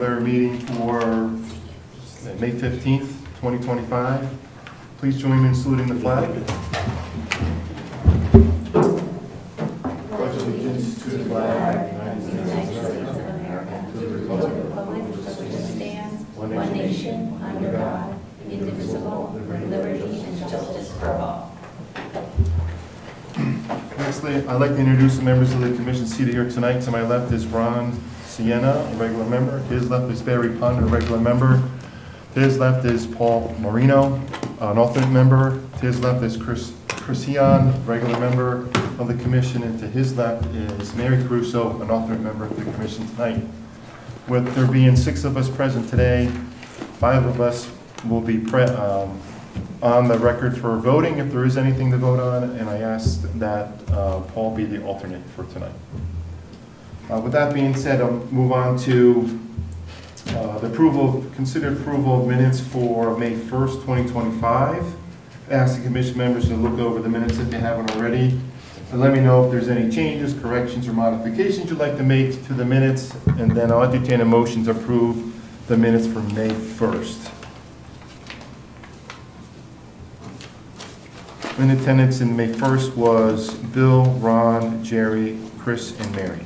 Our meeting for May 15th, 2025. Please join me in saluting the flag. Pledge allegiance to the flag of the United States of America, to the republic for which it stands, one nation, under God, indivisible, with liberty and justice for all. Nextly, I'd like to introduce the members of the commission seated here tonight. To my left is Ron Sienna, a regular member. To his left is Barry Pond, a regular member. To his left is Paul Marino, an alternate member. To his left is Chris Heon, regular member of the commission. And to his left is Mary Caruso, an alternate member of the commission tonight. With there being 6 of us present today, 5 of us will be on the record for voting if there is anything to vote on, and I ask that Paul be the alternate for tonight. With that being said, I'll move on to the considered approval of minutes for May 1st, 2025. I ask the commission members to look over the minutes if they haven't already, and let me know if there's any changes, corrections, or modifications you'd like to make to the minutes, and then I'll entertain a motion to approve the minutes for May 1st. In attendance in May 1st was Bill, Ron, Jerry, Chris, and Mary.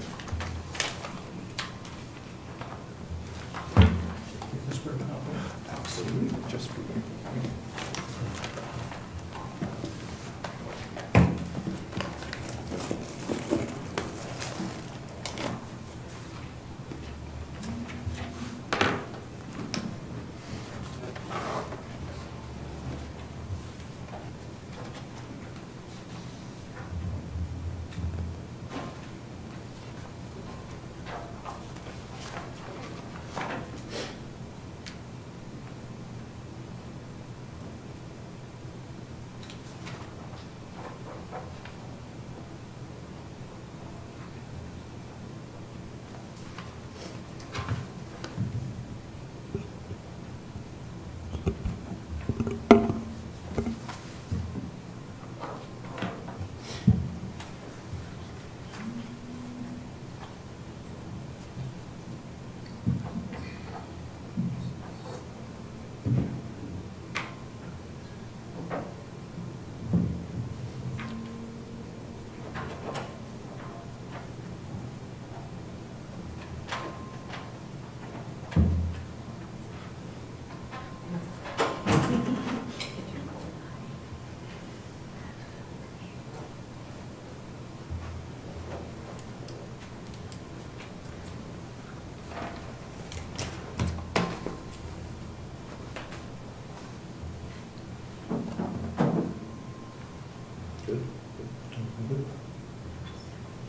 Absolutely, just for you.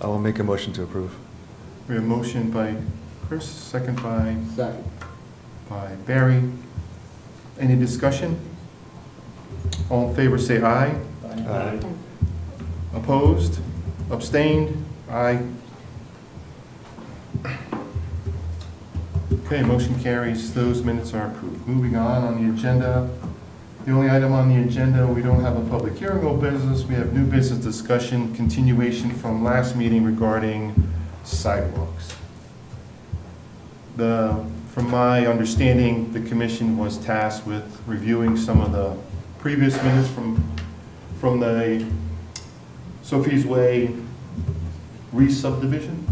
I will make a motion to approve. We have a motion by Chris, second by Barry. Any discussion? All in favor say aye. Aye. Opposed? Abstained? Aye. Okay, motion carries. Those minutes are approved. Moving on the agenda. The only item on the agenda, we don't have a public hearing or business. We have new business discussion, continuation from last meeting regarding sidewalks. From my understanding, the commission was tasked with reviewing some of the previous minutes from the Sophie's Way re-subdivision.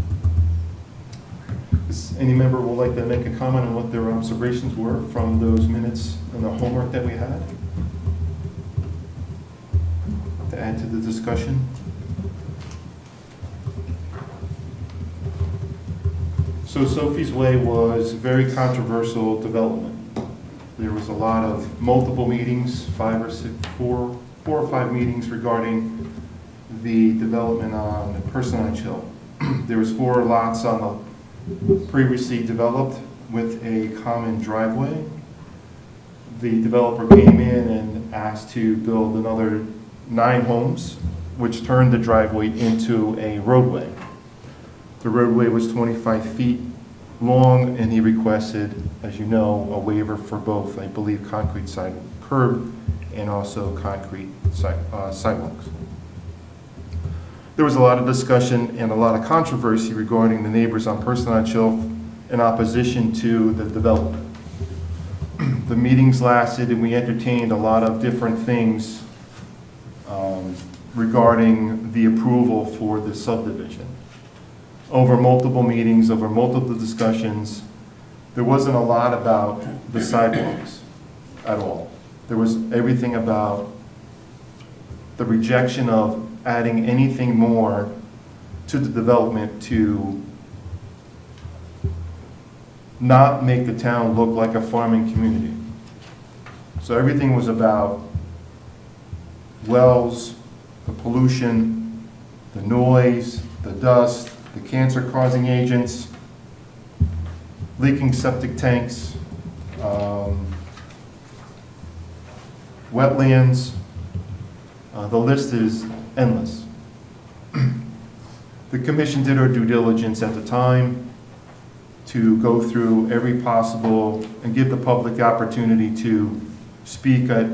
Does any member would like to make a comment on what their observations were from those minutes and the homework that we had? To add to the discussion. So Sophie's Way was very controversial development. There was a lot of multiple meetings, 4 or 5 meetings regarding the development on Personage Hill. There was 4 lots on the previously developed with a common driveway. The developer came in and asked to build another 9 homes, which turned the driveway into a roadway. The roadway was 25 feet long, and he requested, as you know, a waiver for both, I believe, concrete curb and also concrete sidewalks. There was a lot of discussion and a lot of controversy regarding the neighbors on Personage Hill in opposition to the development. The meetings lasted and we entertained a lot of different things regarding the approval for the subdivision. Over multiple meetings, over multiple discussions, there wasn't a lot about the sidewalks at all. There was everything about the rejection of adding anything more to the development to not make the town look like a farming community. So everything was about wells, the pollution, the noise, the dust, the cancer-causing agents, leaking septic tanks, wetlands. The list is endless. The commission did our due diligence at the time to go through every possible and give the public the opportunity to speak at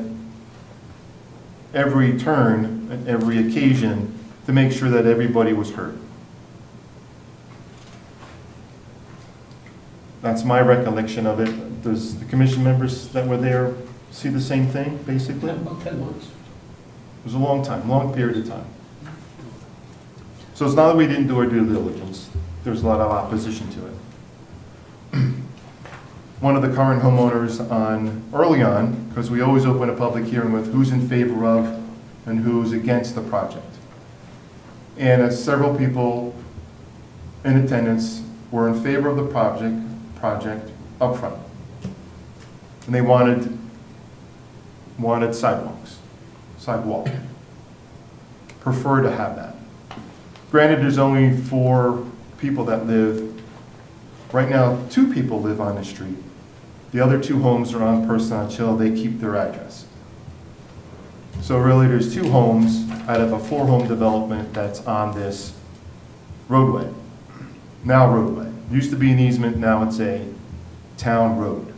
every turn, at every occasion, to make sure that everybody was heard. That's my recollection of it. Does the commission members that were there see the same thing, basically? About 10 months. It was a long time, long period of time. So it's not that we didn't do our due diligence. There was a lot of opposition to it. One of the current homeowners early on, because we always open a public hearing with who's in favor of and who's against the project. And several people in attendance were in favor of the project up front. And they wanted sidewalk. Prefer to have that. Granted, there's only 4 people that live. Right now, 2 people live on the street. The other 2 homes are on Person Hill. They keep their address. So really, there's 2 homes out of a 4-home development that's on this roadway. Now roadway. Used to be an easement, now it's a town road.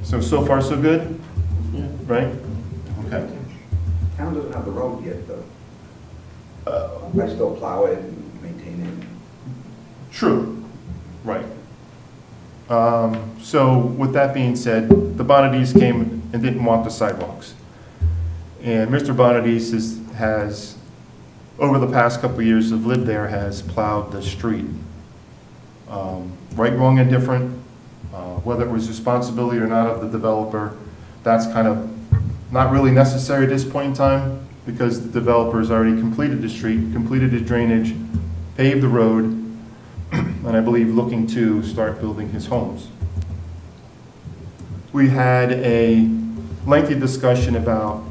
So far so good? Yeah. Right? Okay. Town doesn't have the road yet, though. I still plow it and maintain it. True, right. So with that being said, the Bonadis came and didn't want the sidewalks. And Mr. Bonadis has, over the past couple of years of lived there, has plowed the street. Right, wrong, and different, whether it was responsibility or not of the developer, that's kind of not really necessary at this point in time, because the developer's already completed the street, completed his drainage, paved the road, and I believe looking to start building his homes. We had a lengthy discussion about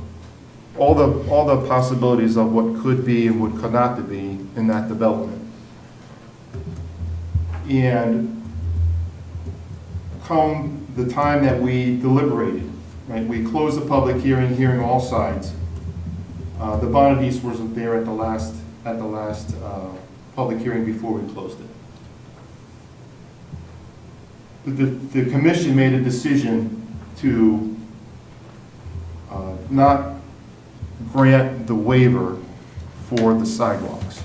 all the possibilities of what could be and what could not be in that development. And come the time that we deliberated, right, we closed the public hearing all sides. The Bonadis wasn't there at the last public hearing before we closed it. The commission made a decision to not grant the waiver for the sidewalks.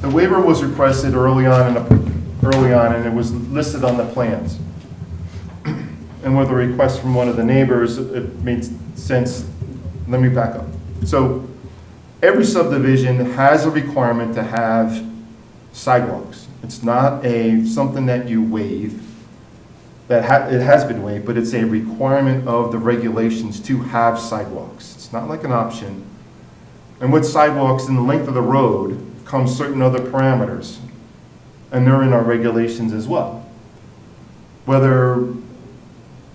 The waiver was requested early on, and it was listed on the plans. And with a request from one of the neighbors, it made sense. Let me back up. So every subdivision has a requirement to have sidewalks. It's not something that you waive. It has been waived, but it's a requirement of the regulations to have sidewalks. It's not like an option. And with sidewalks in the length of the road come certain other parameters, and they're in our regulations as well. Whether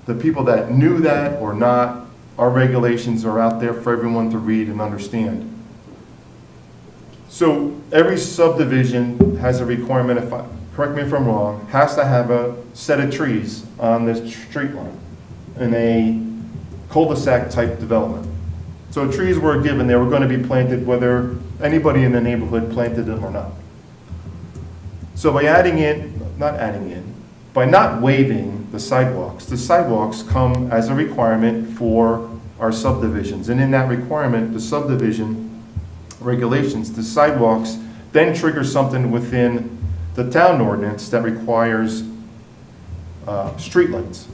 the people that knew that or not, our regulations are out there for everyone to read and understand. So every subdivision has a requirement, correct me if I'm wrong, has to have a set of trees on the street line in a cul-de-sac type development. So trees were given, they were going to be planted whether anybody in the neighborhood planted them or not. So by by not waiving the sidewalks come as a requirement for our subdivisions. And in that requirement, the subdivision regulations, the sidewalks then trigger something within the town ordinance that requires streetlights.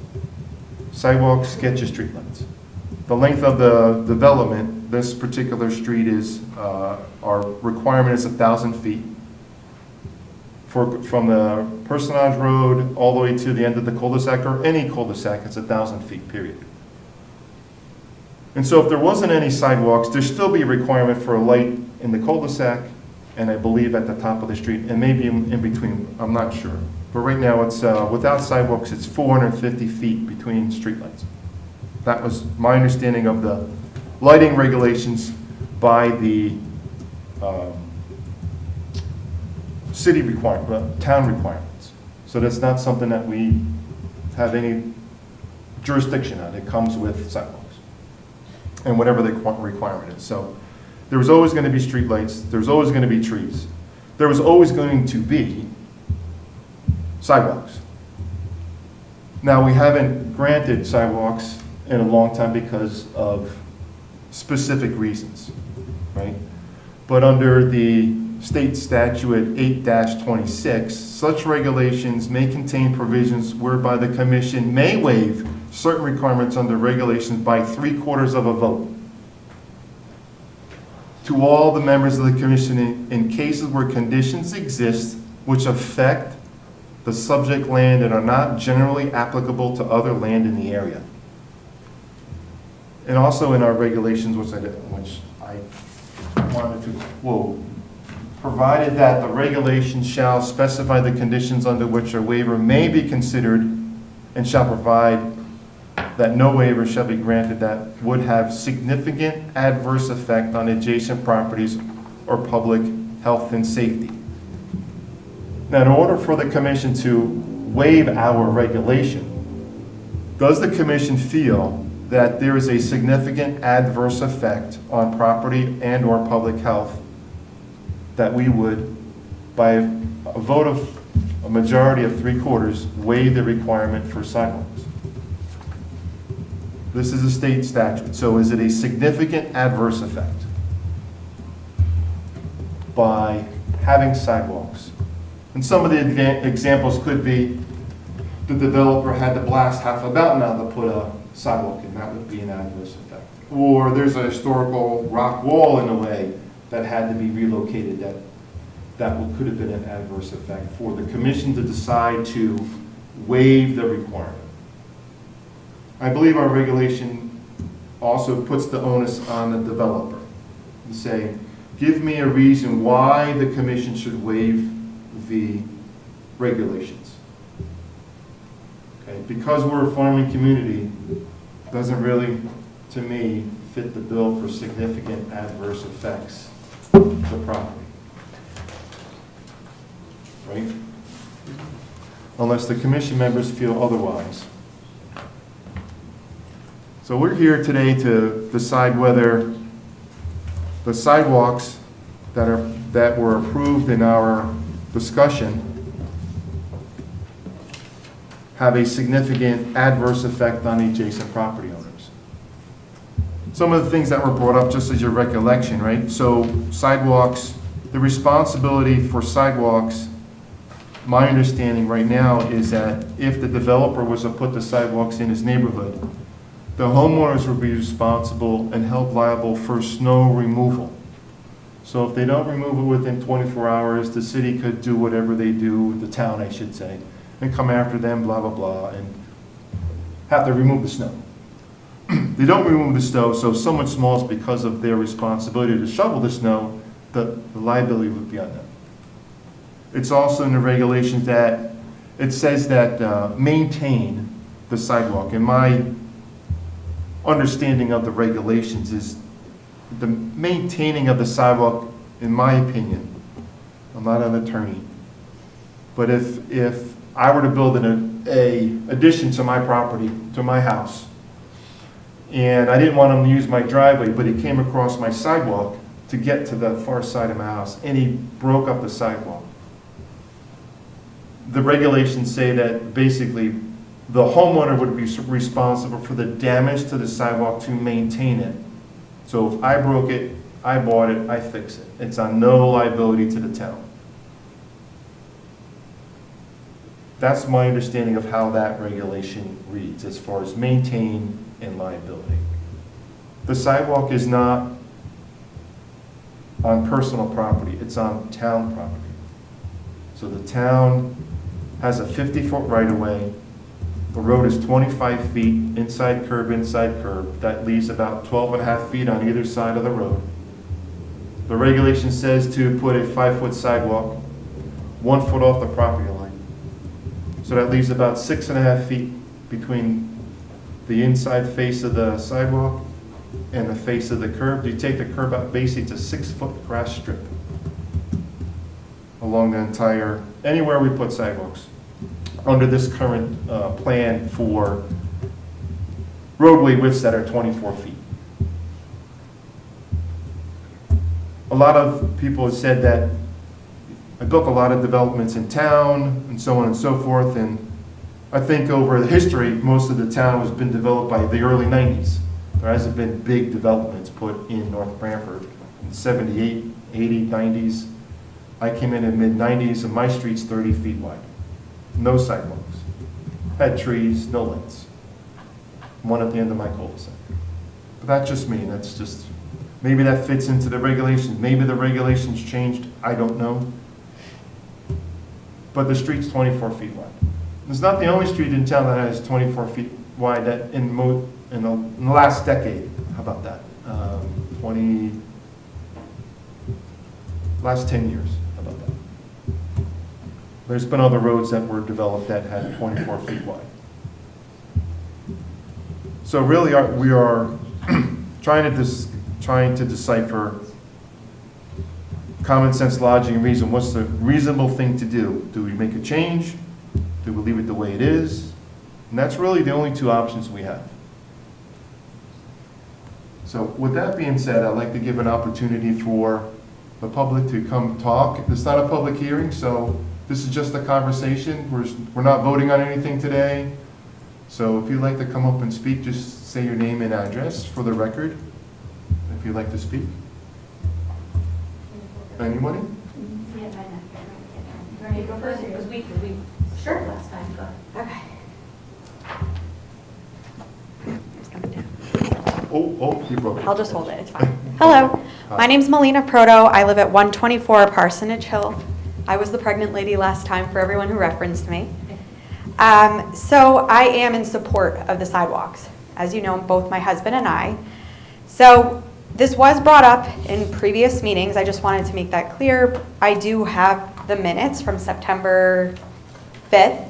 Sidewalks get you streetlights. The length of the development, this particular street is, our requirement is 1,000 feet. From the Personage Road all the way to the end of the cul-de-sac, or any cul-de-sac, it's 1,000 feet, period. And so if there wasn't any sidewalks, there'd still be a requirement for a light in the cul-de-sac, and I believe at the top of the street, and maybe in between, I'm not sure. But right now, it's, without sidewalks, it's 450 feet between streetlights. That was my understanding of the lighting regulations by the city requirement, town requirements. So that's not something that we have any jurisdiction on. It comes with sidewalks and whatever the requirement is. So there was always going to be streetlights. There was always going to be trees. There was always going to be sidewalks. Now, we haven't granted sidewalks in a long time because of specific reasons, right? But under the state statute 8-26, such regulations may contain provisions whereby the commission may waive certain requirements under regulations by 3/4 of a vote to all the members of the commission in cases where conditions exist which affect the subject land and are not generally applicable to other land in the area. And also in our regulations, which I wanted to quote, provided that the regulation shall specify the conditions under which a waiver may be considered and shall provide that no waiver shall be granted that would have significant adverse effect on adjacent properties or public health and safety. Now, in order for the commission to waive our regulation, does the commission feel that there is a significant adverse effect on property and or public health that we would, by a vote of a majority of 3/4, waive the requirement for sidewalks? This is a state statute, so is it a significant adverse effect by having sidewalks? And some of the examples could be the developer had to blast half a mountain out to put a sidewalk in. That would be an adverse effect. Or there's a historical rock wall in a way that had to be relocated that could have been an adverse effect for the commission to decide to waive the requirement. I believe our regulation also puts the onus on the developer and say, give me a reason why the commission should waive the regulations. Okay, because we're a farming community, doesn't really, to me, fit the bill for significant adverse effects to the property. Right? Unless the commission members feel otherwise. So we're here today to decide whether the sidewalks that were approved in our discussion have a significant adverse effect on adjacent property owners. Some of the things that were brought up, just as your recollection, right? So sidewalks, the responsibility for sidewalks, my understanding right now is that if the developer was to put the sidewalks in his neighborhood, the homeowners would be responsible and held liable for snow removal. So if they don't remove it within 24 hours, the city could do whatever they do, the town, I should say, and come after them, blah, blah, blah, and have to remove the snow. They don't remove the snow, so if someone small is because of their responsibility to shovel the snow, the liability would be on them. It's also in the regulations that it says that maintain the sidewalk. And my understanding of the regulations is the maintaining of the sidewalk, in my opinion, I'm not an attorney, but if I were to build an addition to my property, to my house, and I didn't want him to use my driveway, but he came across my sidewalk to get to the far side of my house, and he broke up the sidewalk. The regulations say that basically the homeowner would be responsible for the damage to the sidewalk to maintain it. So if I broke it, I bought it, I fix it. It's on no liability to the town. That's my understanding of how that regulation reads as far as maintain and liability. The sidewalk is not on personal property, it's on town property. So the town has a 50-foot right-of-way. The road is 25 feet, inside curb. That leaves about 12 and a half feet on either side of the road. The regulation says to put a 5-foot sidewalk 1 foot off the property line. So that leaves about 6.5 feet between the inside face of the sidewalk and the face of the curb. You take the curb out, basically it's a 6-foot grass strip along the entire, anywhere we put sidewalks, under this current plan for roadway widths that are 24 feet. A lot of people have said that I built a lot of developments in town and so on and so forth, and I think over the history, most of the town has been developed by the early 90s. There hasn't been big developments put in North Branford in 78, 80, 90s. I came in mid-90s and my street's 30 feet wide. No sidewalks. Had trees, no lights. One at the end of my cul-de-sac. But that's just me, that's just, maybe that fits into the regulations. Maybe the regulations changed, I don't know. But the street's 24 feet wide. It's not the only street in town that has 24 feet wide that in the last decade. How about that? Last 10 years. How about that? There's been other roads that were developed that had 24 feet wide. So really, we are trying to decipher common sense, logic, and reason. What's the reasonable thing to do? Do we make a change? Do we leave it the way it is? And that's really the only two options we have. So with that being said, I'd like to give an opportunity for the public to come talk. It's not a public hearing, so this is just a conversation. We're not voting on anything today. So if you'd like to come up and speak, just say your name and address for the record, if you'd like to speak. Anybody? We had mine up here. You want me to go first? Because we Sure. last time, go. Okay. You broke it. I'll just hold it, it's fine. Hello, my name's Melina Proto. I live at 124 Parsonage Hill. I was the pregnant lady last time for everyone who referenced me. So I am in support of the sidewalks, as you know, both my husband and I. So this was brought up in previous meetings. I just wanted to make that clear. I do have the minutes from September 5th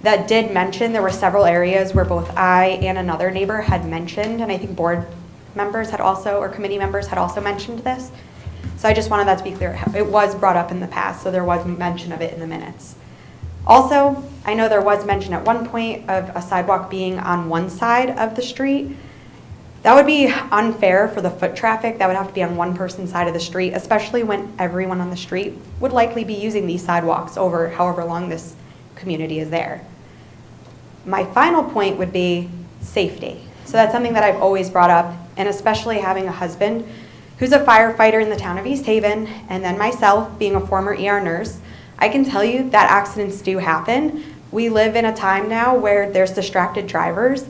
that did mention there were several areas where both I and another neighbor had mentioned, and I think board members had also, or committee members had also mentioned this. So I just wanted that to be clear. It was brought up in the past, so there was mention of it in the minutes. Also, I know there was mention at one point of a sidewalk being on one side of the street. That would be unfair for the foot traffic. That would have to be on one person's side of the street, especially when everyone on the street would likely be using these sidewalks over however long this community is there. My final point would be safety. So that's something that I've always brought up, and especially having a husband who's a firefighter in the town of East Haven, and then myself being a former ER nurse, I can tell you that accidents do happen. We live in a time now where there's distracted drivers,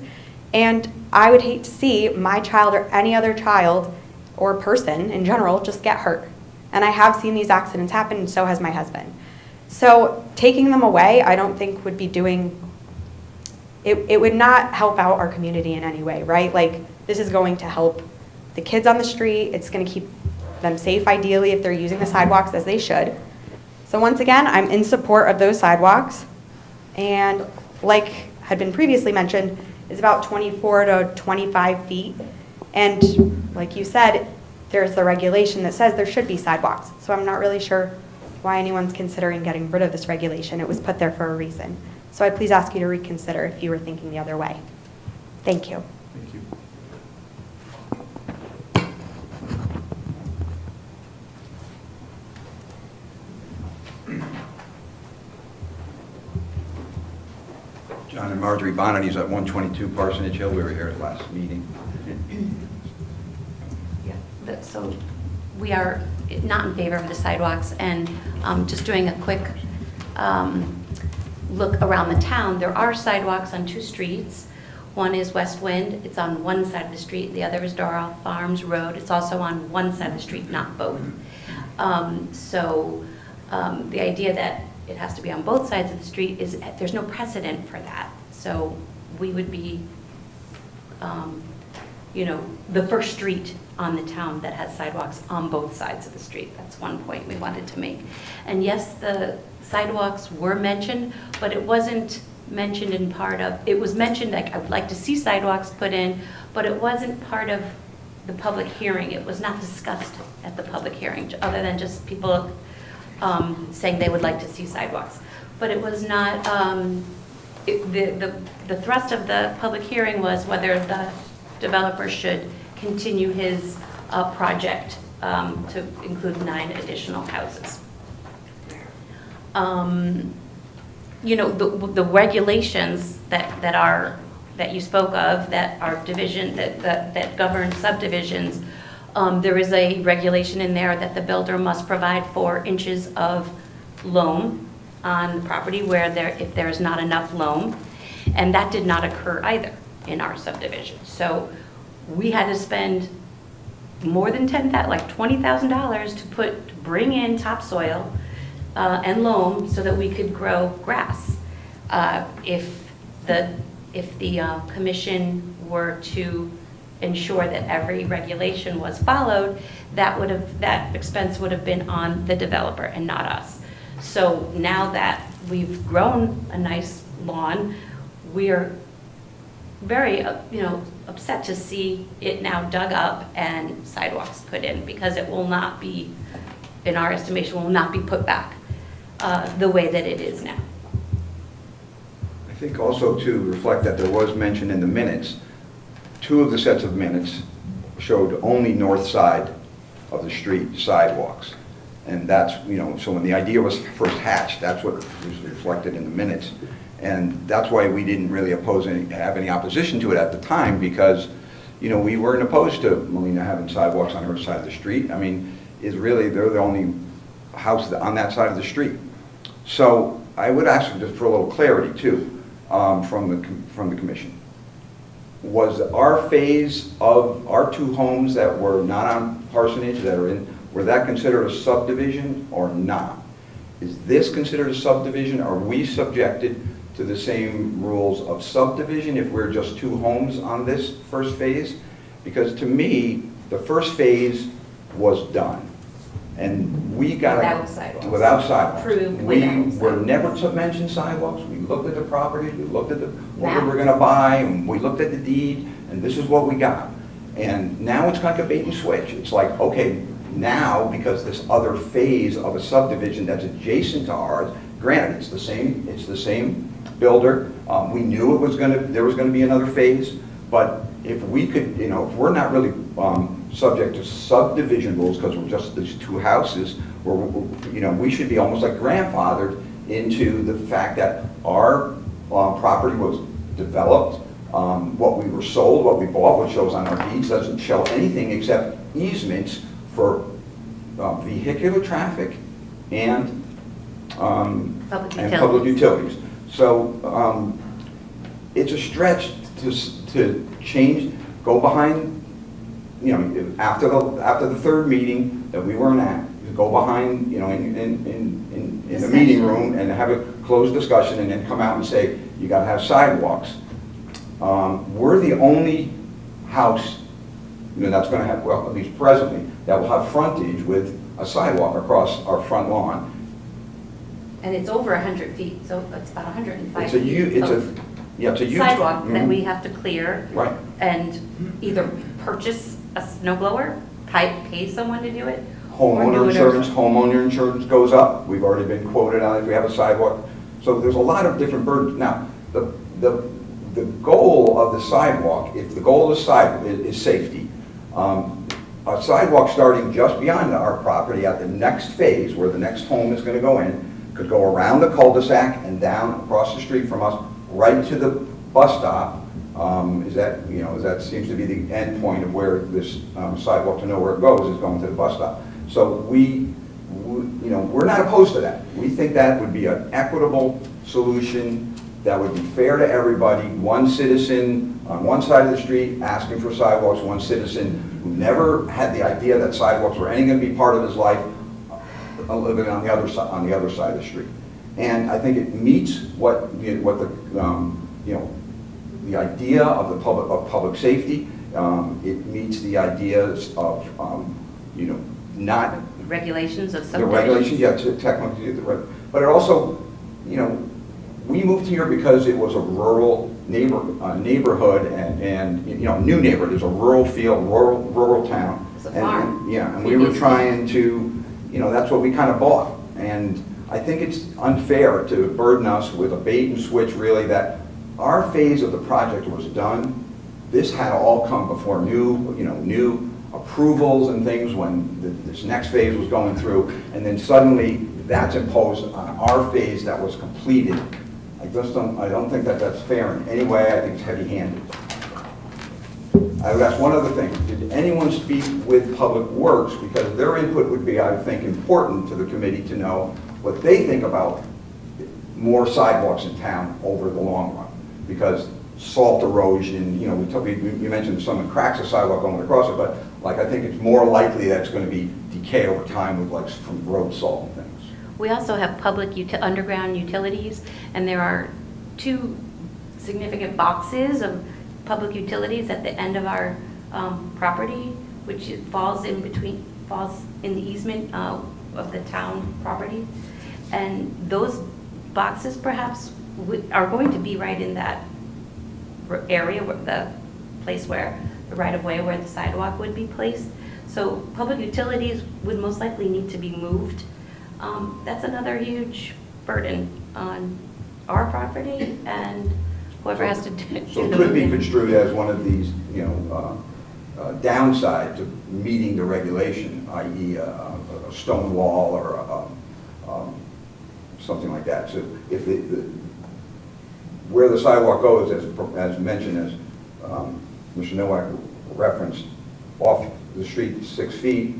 and I would hate to see my child or any other child or person in general just get hurt. And I have seen these accidents happen, and so has my husband. So taking them away, I don't think would be doing, it would not help out our community in any way, right? Like, this is going to help the kids on the street. It's going to keep them safe, ideally, if they're using the sidewalks as they should. So once again, I'm in support of those sidewalks. And like had been previously mentioned, is about 24 to 25 feet. And like you said, there's the regulation that says there should be sidewalks. So I'm not really sure why anyone's considering getting rid of this regulation. It was put there for a reason. So I please ask you to reconsider if you were thinking the other way. Thank you. Thank you. John and Marjorie Bonnety's at 122 Parsonage Hill. We were here at last meeting. Yeah, so we are not in favor of the sidewalks, and just doing a quick look around the town, there are sidewalks on 2 streets. One is West Wind, it's on one side of the street, the other is Doral Farms Road, it's also on one side of the street, not both. The idea that it has to be on both sides of the street is, there's no precedent for that. So we would be, the first street on the town that has sidewalks on both sides of the street. That's one point we wanted to make. And yes, the sidewalks were mentioned, but it wasn't mentioned in part of, it was mentioned like, I would like to see sidewalks put in, but it wasn't part of the public hearing. It was not discussed at the public hearing, other than just people saying they would like to see sidewalks. But it was not, the thrust of the public hearing was whether the developer should continue his project to include 9 additional houses. The regulations that you spoke of, that are that govern subdivisions, there is a regulation in there that the builder must provide 4 inches of loam on the property if there is not enough loam, and that did not occur either in our subdivision. So we had to spend more than $20,000 to bring in topsoil and loam so that we could grow grass. If the commission were to ensure that every regulation was followed, that expense would have been on the developer and not us. So now that we've grown a nice lawn, we're very upset to see it now dug up and sidewalks put in, because it will not be, in our estimation, will not be put back the way that it is now. I think also to reflect that there was mention in the minutes, 2 of the sets of minutes showed only north side of the street sidewalks. And that's, so when the idea was first hatched, that's what was reflected in the minutes. And that's why we didn't really have any opposition to it at the time, because, we weren't opposed to Melina having sidewalks on her side of the street. I mean, they're the only house on that side of the street. So I would ask just for a little clarity too, from the commission. Was our phase of our 2 homes that were not on parsonage were that considered a subdivision or not? Is this considered a subdivision? Are we subjected to the same rules of subdivision if we're just 2 homes on this first phase? Because to me, the first phase was done. And we got Without sidewalks. Without sidewalks. Approved We without were sidewalks. never to mention sidewalks. We looked at the property, we looked at what we Now. were going to buy, and we looked at the deed, and this is what we got. And now it's like a bait and switch. It's like, okay, now, because this other phase of a subdivision that's adjacent to ours, granted, it's the same builder. We knew there was going to be another phase, but if we could, if we're not really subject to subdivision rules because we're just these 2 houses, we should be almost like grandfathered into the fact that our property was developed, what we were sold, what we bought, what shows on our deeds doesn't show anything except easements for vehicular traffic and public utilities. So it's a stretch to change, go behind, after the 3rd meeting that we weren't at, go behind, in the meeting room and have a closed discussion and then come out and say, you gotta have sidewalks. We're the only house, that's gonna have, well, at least presently, that will have frontage with a sidewalk across our front lawn. And it's over 100 feet, so it's about 105 It's a feet of sidewalk that we have to clear. Right. And either purchase a snow blower, pay someone to do it. or do Homeowner insurance goes up. We've already been quoted on it if we have a sidewalk. So there's a lot of different burdens. Now, the goal of the sidewalk, if the goal is safety, a sidewalk starting just beyond our property at the next phase, where the next home is going to go in, could go around the cul-de-sac and down across the street from us, right to the bus stop. That seems to be the end point of where this sidewalk to know where it goes is going to the bus stop. So we're not opposed to that. We think that would be an equitable solution that would be fair to everybody. One citizen on one side of the street asking for sidewalks, one citizen who never had the idea that sidewalks were any going to be part of his life, living on the other side of the street. And I think it meets what the the idea of the public safety. It meets the ideas of not Regulations of the regulations, subdivisions? yeah, technically, but it also, we moved here because it was a rural neighborhood and new neighborhood. It was a rural feel, rural town. It's a farm. And we were trying to, that's what we kind of bought. And I think it's unfair to burden us with a bait and switch, really, that our phase of the project was done. This had to all come before new approvals and things when this next phase was going through, and then suddenly that's imposed on our phase that was completed. I don't think that that's fair in any way. I think it's heavy-handed. I would ask one other thing. Did anyone speak with Public Works? Because their input would be, I think, important to the committee to know what they think about more sidewalks in town over the long run. Because salt erosion, you mentioned someone cracks a sidewalk going across it, but I think it's more likely that it's going to be decay over time with from road salt and things. We also have public underground utilities, and there are 2 significant boxes of public utilities at the end of our property, which falls in the easement of the town property. And those boxes perhaps are going to be right in that area, the place where the right-of-way where the sidewalk would be placed. So public utilities would most likely need to be moved. That's another huge burden on our property and whoever has to do it. So it could be construed as one of these, downside to meeting the regulation, i.e. a stone wall or something like that. So if where the sidewalk goes, as mentioned, as Mr. Nowak referenced, off the street 6 feet,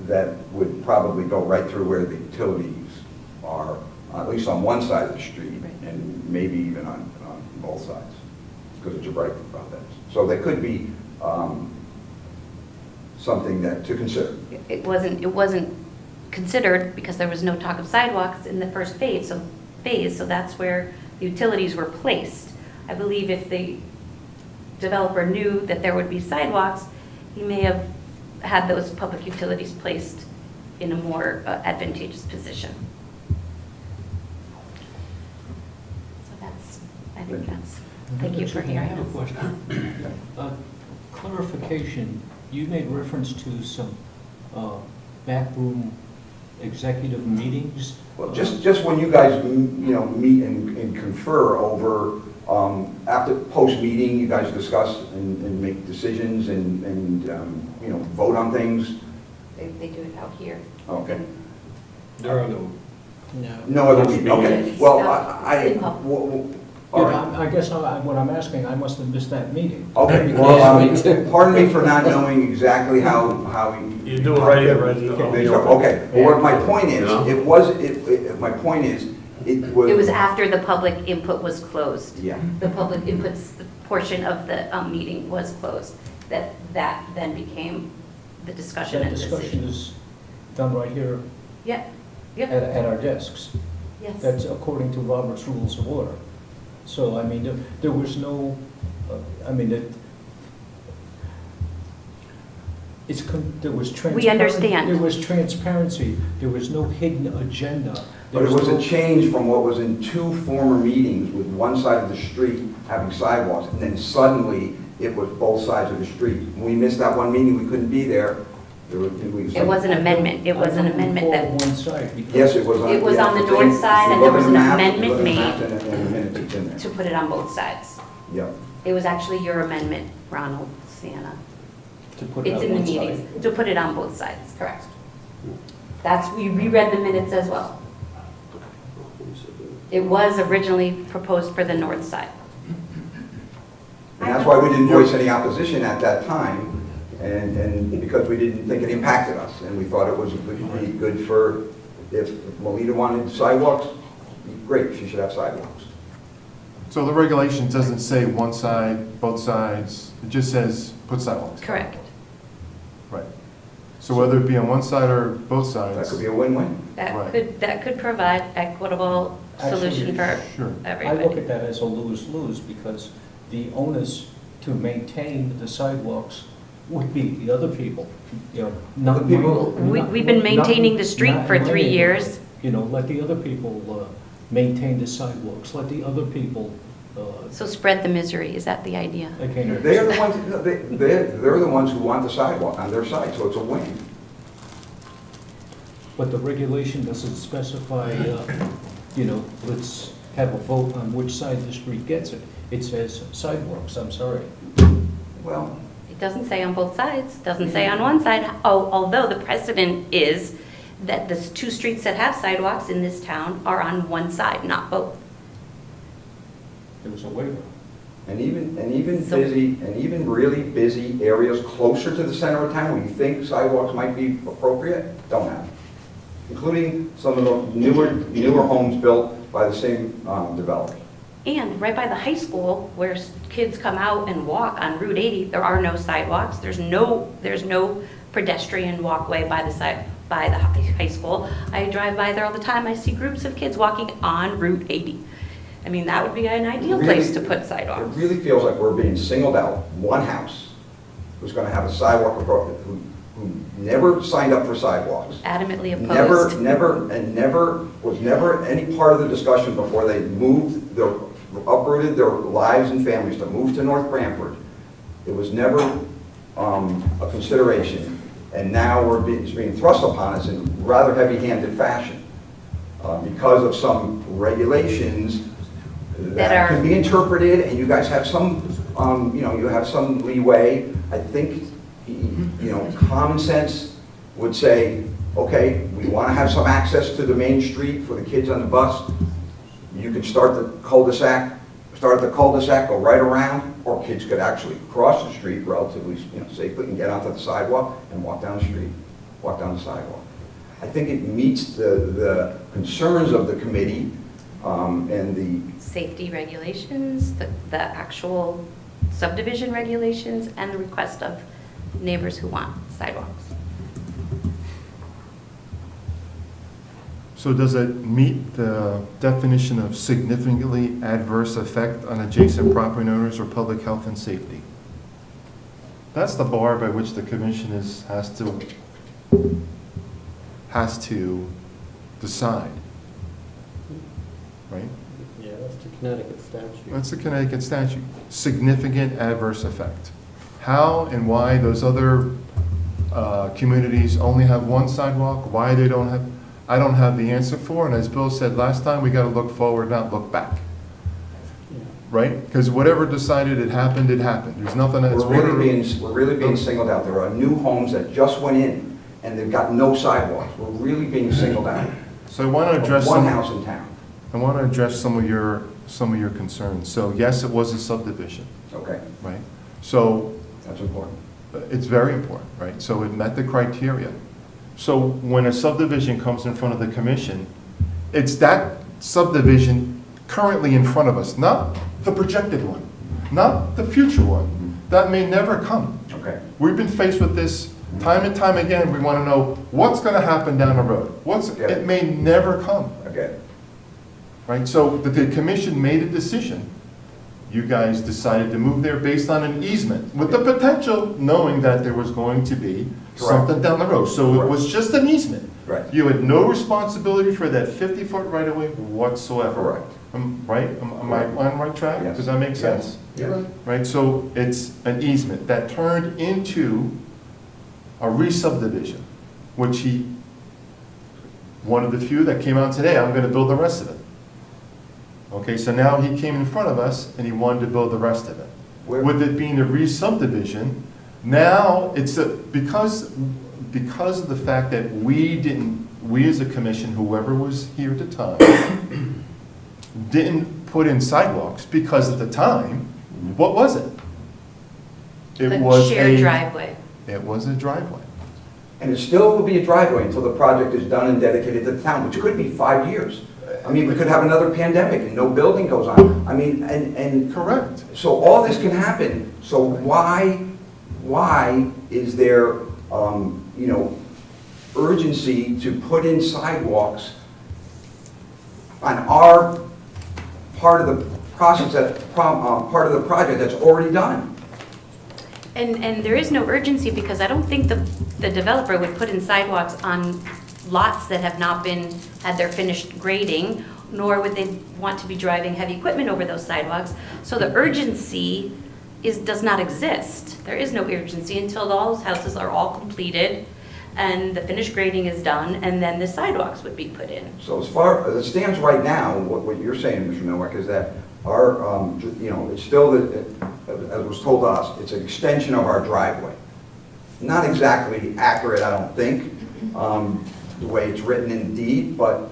that would probably go right through where the utilities are, at least on one side of the street, and maybe even on both sides, because it's a right about that. So there could be something to consider. It wasn't considered because there was no talk of sidewalks in the first phase, so that's where the utilities were placed. I believe if the developer knew that there would be sidewalks, he may have had those public utilities placed in a more advantageous position. So thank you for I hearing have a us. question. Clarification, you made reference to some backroom executive meetings. Well, just when you guys, meet and confer over, after post-meeting, you guys discuss and make decisions and vote on things. They do it out here. Okay. There are no. No other meeting, okay. Well, all right. I guess what I'm asking, I must have missed that meeting. Okay, well, pardon me for not knowing exactly how You do it right here, right in the. Okay, well, what my point is, my point is, it was. It was after the public input was closed. Yeah. The public inputs portion of the meeting was closed. That then became the discussion That and discussion decision. is done right here Yep, yep, at our desks. yes. That's according to Robert's Rules of Order. So, I mean, there was no, there was transparency. We understand. There was transparency. There was no hidden agenda. But it was a change from what was in 2 former meetings with one side of the street having sidewalks, and then suddenly it was both sides of the street. When we missed that one meeting, we couldn't be there. It was an amendment. It was an amendment that, One side. Yes, it was on. It was yeah, on the if north you side, and look there was at an the map, amendment look at the map, made and in a minute it's in there. to put it on both sides. Yep. It was actually your amendment, Ronald Sienna. To put it It's on in the one side. meetings, to put it on both sides, correct. We reread the minutes as well. It was originally proposed for the north side. And that's why we didn't voice any opposition at that time, and because we didn't think it impacted us, and we thought it would be good for, if Melita wanted sidewalks, great, she should have sidewalks. So the regulation doesn't say one side, both sides, it just says put sidewalks. Correct. Right. So whether it be on one side or both That sides. could be a win-win. Right. That could provide equitable solution for Sure. I look everybody. at that as a lose-lose, because the onus to maintain the sidewalks would be the other people, you know, not. The people- We've been maintaining the street not for my 3 neighborhood. years. You know, let the other people maintain the sidewalks, let the other people, So spread the misery, is that the idea? I can't. They're the ones, they're the ones who want the sidewalk on their side, so it's a win. But the regulation doesn't specify, you know, let's have a vote on which side the street gets it. It says sidewalks, I'm sorry. Well, It doesn't say on both sides, doesn't say on one side, although the precedent is that the 2 streets that have sidewalks in this town are on one side, not both. There was a waiver. and even So- busy, and even really busy areas closer to the center of town where you think sidewalks might be appropriate, don't have. Including some of the newer homes built by the same developer. And right by the high school, where kids come out and walk on Route 80, there are no sidewalks. There's no pedestrian walkway by the high school. I drive by there all the time. I see groups of kids walking on Route 80. I mean, that would be an ideal place to put It sidewalks. really feels like we're being singled out, one house who's gonna have a sidewalk approach, who never signed up for sidewalks. Adamantly Never, opposed. was never any part of the discussion before they uprooted their lives and families to move to North Branford. It was never a consideration, and now it's being thrust upon us in rather heavy-handed fashion because of some regulations that can be interpreted, and you guys have some, you have some leeway. I think, common sense would say, okay, we want to have some access to the main street for the kids on the bus. You could start the cul-de-sac, go right around, or kids could actually cross the street relatively, safely and get onto the sidewalk and walk down the street, walk down the sidewalk. I think it meets the concerns of the committee and the Safety regulations, the actual subdivision regulations, and the request of neighbors who want sidewalks. So does it meet the definition of significantly adverse effect on adjacent property owners or public health and safety? That's the bar by which the commission has to decide, right? Yeah, that's the Connecticut statute. That's the Connecticut statute. Significant adverse effect. How and why those other communities only have one sidewalk, why they don't have, I don't have the answer for, and as Bill said last time, we gotta look forward, not look back, Yeah. right? Because whatever decided it happened, There's nothing that's. we're really being singled out. There are new homes that just went in, and they've got no sidewalks. We're really being singled out. So I want to address One some, house in town, I want to address some of your concerns. So yes, it was a subdivision, okay? right? So That's important. it's very important, right? So it met the criteria. So when a subdivision comes in front of the commission, it's that subdivision currently in front of us, not the projected one, not the future one. That may never come. Okay. We've been faced with this time and time again. We want to know what's going to happen down the road. It may never come, Okay. right? So the commission made a decision. You guys decided to move there based on an easement, with the potential knowing that there was going to be something down the road. So it was just an easement. Right. You had no responsibility for that 50-foot right-of-way whatsoever. Correct. Right? Am I on the right track? Yes. Does that make sense? Yes. Right, so it's an easement that turned into a re-subdivision, which one of the few that came out today, I'm gonna build the rest of it. Okay, so now he came in front of us and he wanted to build the rest of it. With it being a re-subdivision, now it's because of the fact that we as a commission, whoever was here at the time, didn't put in sidewalks, because at the time, what was it? It was Shared driveway. It was a driveway. And it still will be a driveway until the project is done and dedicated to the town, which could be 5 years. I mean, we could have another pandemic and no building goes on. I mean, and Correct. so all this can happen. So why is there, you know, urgency to put in sidewalks on our part of the process, part of the project that's already done? And there is no urgency because I don't think the developer would put in sidewalks on lots that have not had their finished grading, nor would they want to be driving heavy equipment over those sidewalks. So the urgency does not exist. There is no urgency until all those houses are all completed and the finished grading is done, and then the sidewalks would be put in. So as far as it stands right now, what you're saying, Mr. Nowak, is that our, you know, it's still, as was told to us, it's an extension of our driveway. Not exactly accurate, I don't think, the way it's written in the deed, but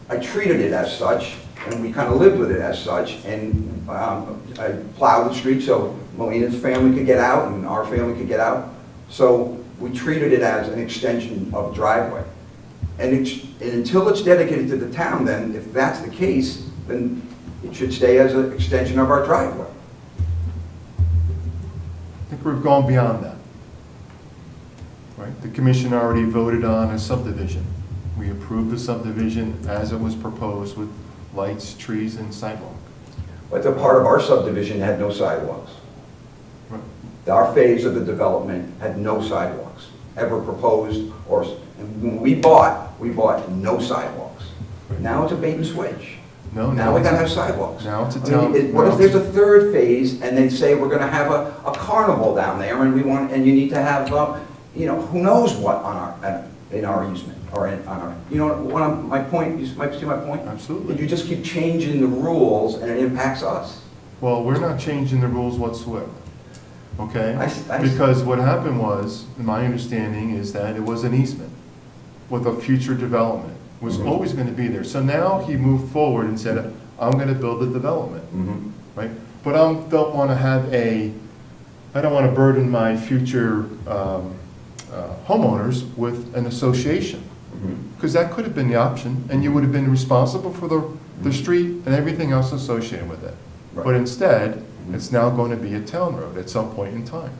I treated it as such, and we kind of lived with it as such, and I plowed the street so Melina's family could get out and our family could get out. So we treated it as an extension of driveway. And until it's dedicated to the town, then, if that's the case, then it should stay as an extension of our driveway. I think we've gone beyond that. Right? The commission already voted on a subdivision. We approved the subdivision as it was proposed with lights, trees, and sidewalk. But the part of our subdivision had no sidewalks. Right. Our phase of the development had no sidewalks, ever proposed, and when we bought no sidewalks. Now it's a bait and switch. No, Now we gotta have sidewalks. Now it's a I mean, town. what if there's a third phase and they say we're gonna have a carnival down there and you need to have, you know, who knows what in our easement or on our, you know, my point, you might see my point? Absolutely. You just keep changing the rules and it impacts us. Well, we're not changing the rules whatsoever, okay? I- Because what happened was, my understanding is that it was an easement with a future development. It was Mhm. always going to be there. So now he moved forward and said, I'm going to build a development, right? But I don't want to I don't want to burden my future homeowners with an association. Because that could have been the option, and you would have been responsible for the street and everything else associated with it. Right. But instead, it's now going to be a town road at some point in time,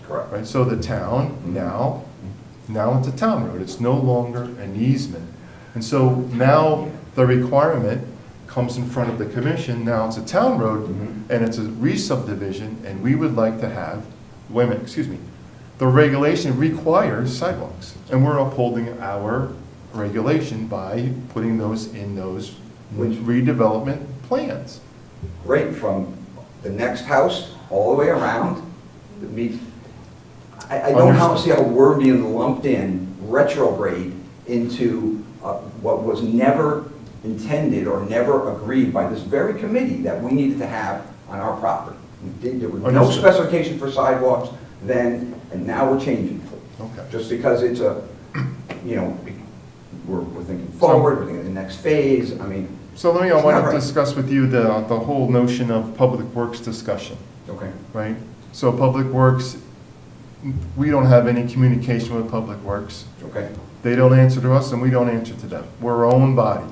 Correct. right? So the town, now it's a town road. It's no longer an easement. And so now the requirement comes in front of the commission, now it's a town road, and it's a re-subdivision, and we would like to have, wait a minute, excuse me, the regulation requires sidewalks, and we're upholding our regulation by putting those in those redevelopment plans. Right, from the next house all the way around. I don't see how we're being lumped in retrograde into what was never intended or never agreed by this very committee that we needed to have on our property. There was no Understood. specification for sidewalks then, and now we're changing it. Okay. Just because it's you know, we're thinking forward, we're thinking the next phase, I mean. So I It's want not to right. discuss with you the whole notion of public works discussion, Okay. right? So public works, we don't have any communication with public works. Okay. They don't answer to us and we don't answer to them. We're our own body,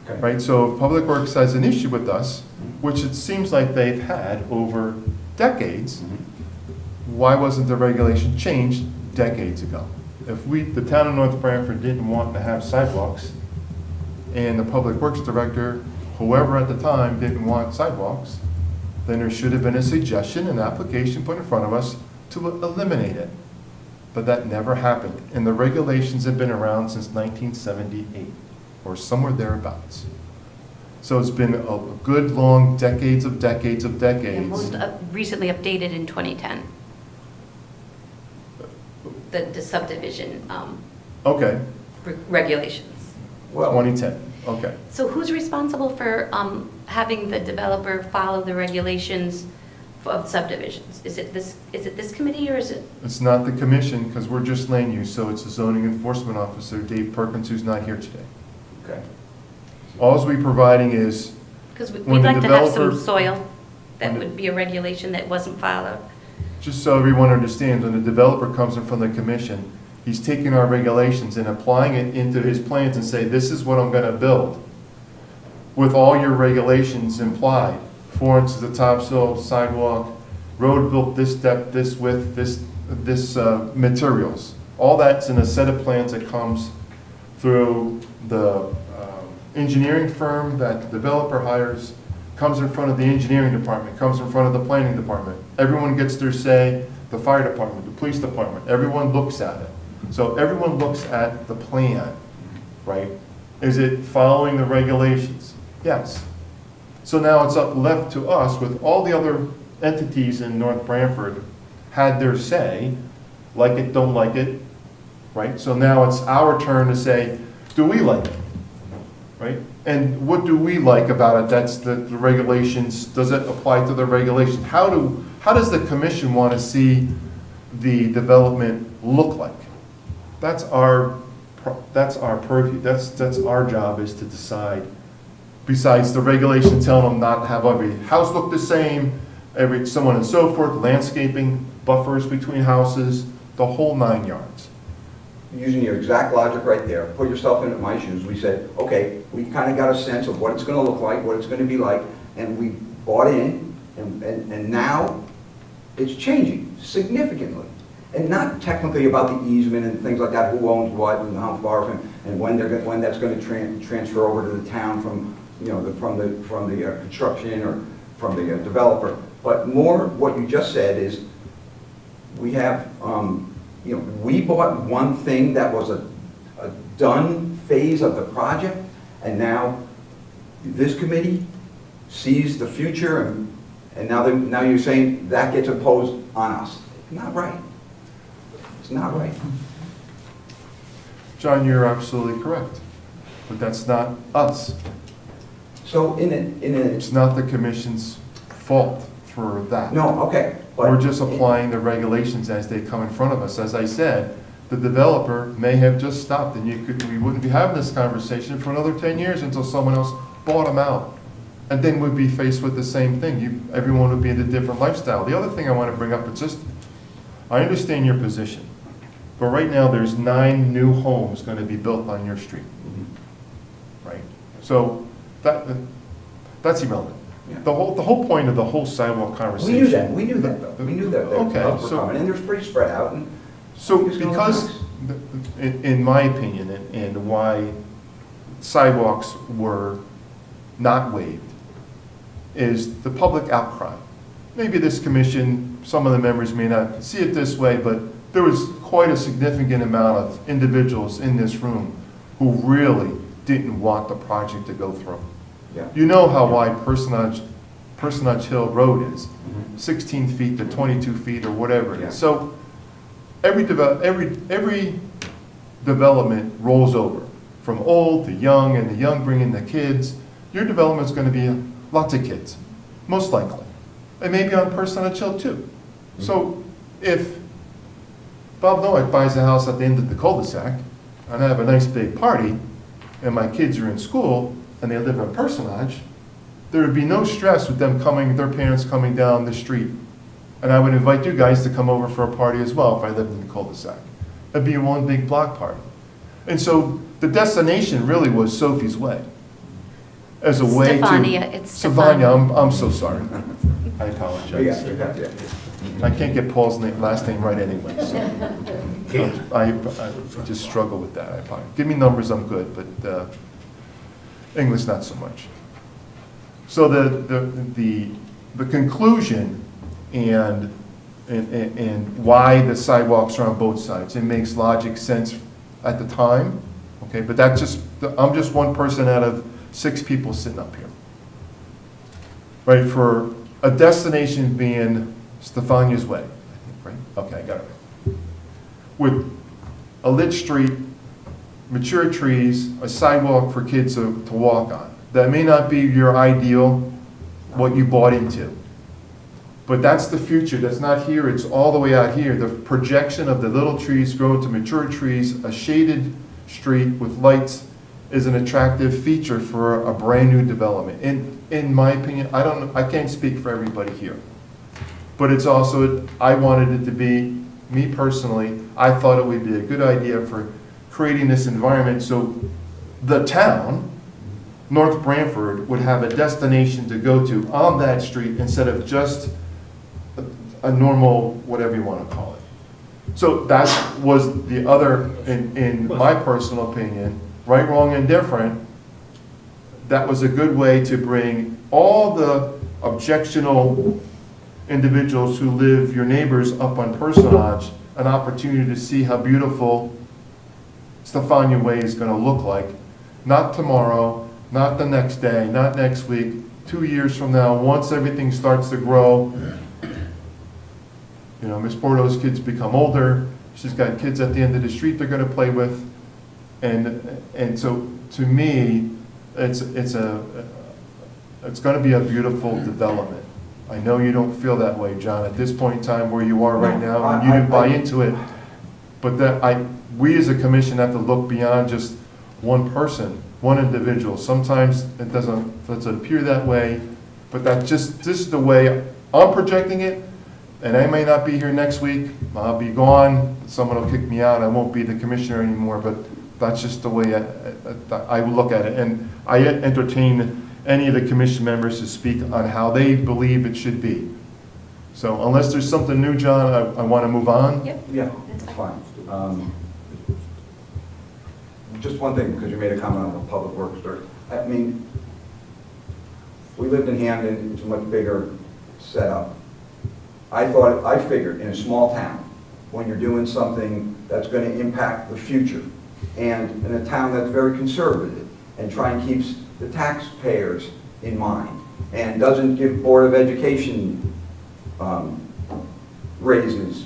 Okay. right? So if public works has an issue with us, which it seems like they've had over decades, why wasn't the regulation changed decades ago? If the town of North Branford didn't want to have sidewalks, and the public works director, whoever at the time, didn't want sidewalks, then there should have been a suggestion, an application put in front of us to eliminate it. But that never happened, and the regulations have been around since 1978, or somewhere thereabouts. So it's been a good long decades of decades of And decades. most recently updated in 2010. The subdivision Okay, regulations. Well, 2010, okay. So who's responsible for having the developer follow the regulations of subdivisions? Is it this committee or is it? It's not the commission, because we're just land use, so it's the zoning enforcement officer, Dave Perkins, who's not here today. okay. Alls we providing is, Because we'd When the like to have some developer- soil. That when the- would be a regulation that wasn't followed. just so everyone understands, when the developer comes in from the commission, he's taking our regulations and applying it into his plans and say, this is what I'm gonna build. with all your regulations implied. 4 inches of topsoil, sidewalk, road built this depth, this width, this materials. All that's in a set of plans that comes through the engineering firm that the developer hires, comes in front of the engineering department, comes in front of the planning department. Everyone gets their say, the fire department, the police department, everyone looks at it. So everyone looks at the plan, right? Is it following the regulations? Yes. So now it's up left to us with all the other entities in North Branford had their say, like it, don't like it, right? So now it's our turn to say, do we like it, right? And what do we like about it? That's the regulations. Does it apply to the regulations? How does the commission want to see the development look like? That's our purview. That's our job, is to decide. Besides the regulation telling them not to have every house look the same, so on and so forth, landscaping, buffers between houses, the whole 9 yards. Using your exact logic right there, put yourself into my shoes, we said, okay, we kind of got a sense of what it's going to look like, what it's going to be like, and we bought in, and now it's changing significantly. And not technically about the easement and things like that, who owns what and how far from, and when that's going to transfer over to the town from, from the construction or from the developer. But more what you just said is, we have, we bought one thing that was a done phase of the project, and now this committee sees the future, and now you're saying that gets imposed on us. Not right. It's not right. John, you're absolutely correct, but that's not us. So It's not the commission's fault for that. no, okay. But We're just applying the regulations as they come in front of us. As I said, the developer may have just stopped, and we wouldn't be having this conversation for another 10 years until someone else bought them out. And then we'd be faced with the same thing. Everyone would be in a different lifestyle. The other thing I want to bring up is just, I understand your position, but right now there's 9 new homes going to be built on your street, right? So that's irrelevant. Yeah. The whole point of the whole sidewalk conversation. We knew that though. We knew that. Okay, Were so- coming, and they're pretty spread out. And So it's gonna look because, nice. in my opinion, and why sidewalks were not waived, is the public outcry. Maybe this commission, some of the members may not see it this way, but there was quite a significant amount of individuals in this room who really didn't want the project to go through. Yeah. You know how wide Personage Hill Road is, 16 feet to 22 feet or whatever it Yeah. is. So every development rolls over, from old to young, and the young bring in the kids. Your development's going to be lots of kids, most likely. And maybe on Personage Hill too. So if Bob Noack buys a house at the end of the cul-de-sac, and I have a nice big party, and my kids are in school, and they live in Personage, there would be no stress with them their parents coming down the street. And I would invite you guys to come over for a party as well if I lived in the cul-de-sac. It'd be one big block party. And so the destination really was Sophie's Way. As a way to... Stefania, it's Stefania, I'm so sorry. I Yeah, apologize. yeah. I can't get Paul's last name right anyway, so. I just struggle with that. I apologize. Give me numbers, I'm good, but English not so much. So the conclusion and why the sidewalks are on both sides, it makes logic sense at the time, okay? But I'm just one person out of 6 people sitting up here. Right, for a destination being Stefania's Way, I think, right? Okay, I got it right. With a lit street, mature trees, a sidewalk for kids to walk on. That may not be your ideal, what you bought into. But that's the future. That's not here. It's all the way out here. The projection of the little trees grow to mature trees, a shaded street with lights is an attractive feature for a brand new development. In my opinion, I can't speak for everybody here. But it's also, I wanted it to be, me personally, I thought it would be a good idea for creating this environment so the town North Branford would have a destination to go to on that street instead of just a normal, whatever you want to call it. So that was the other, in my personal opinion, right, wrong, and different. That was a good way to bring all the objectionable individuals who live, your neighbors up on Personage, an opportunity to see how beautiful Stefania Way is going to look like. Not tomorrow, not the next day, not next week, 2 years from now, once everything starts to grow. You know, Miss Porto's kids become older. She's got kids at the end of the street they're going to play with. And so, to me, it's going to be a beautiful development. I know you don't feel that way, John, at this point in time where you are right now, and you didn't buy into it. But we as a commission have to look beyond just one person, one individual. Sometimes it doesn't appear that way, but this is the way I'm projecting it. And I may not be here next week. I'll be gone. Someone will kick me out. I won't be the commissioner anymore. But that's just the way I will look at it. And I entertain any of the commission members to speak on how they believe it should be. So unless there's something new, John, I want to move on. Yep. Yeah, that's fine. Just one thing, because you made a comment on the public works dirt. I mean, we lived in Hamden, it's a much bigger setup. I figured in a small town, when you're doing something that's going to impact the future, and in a town that's very conservative, and try and keeps the taxpayers in mind, and doesn't give Board of Education raises,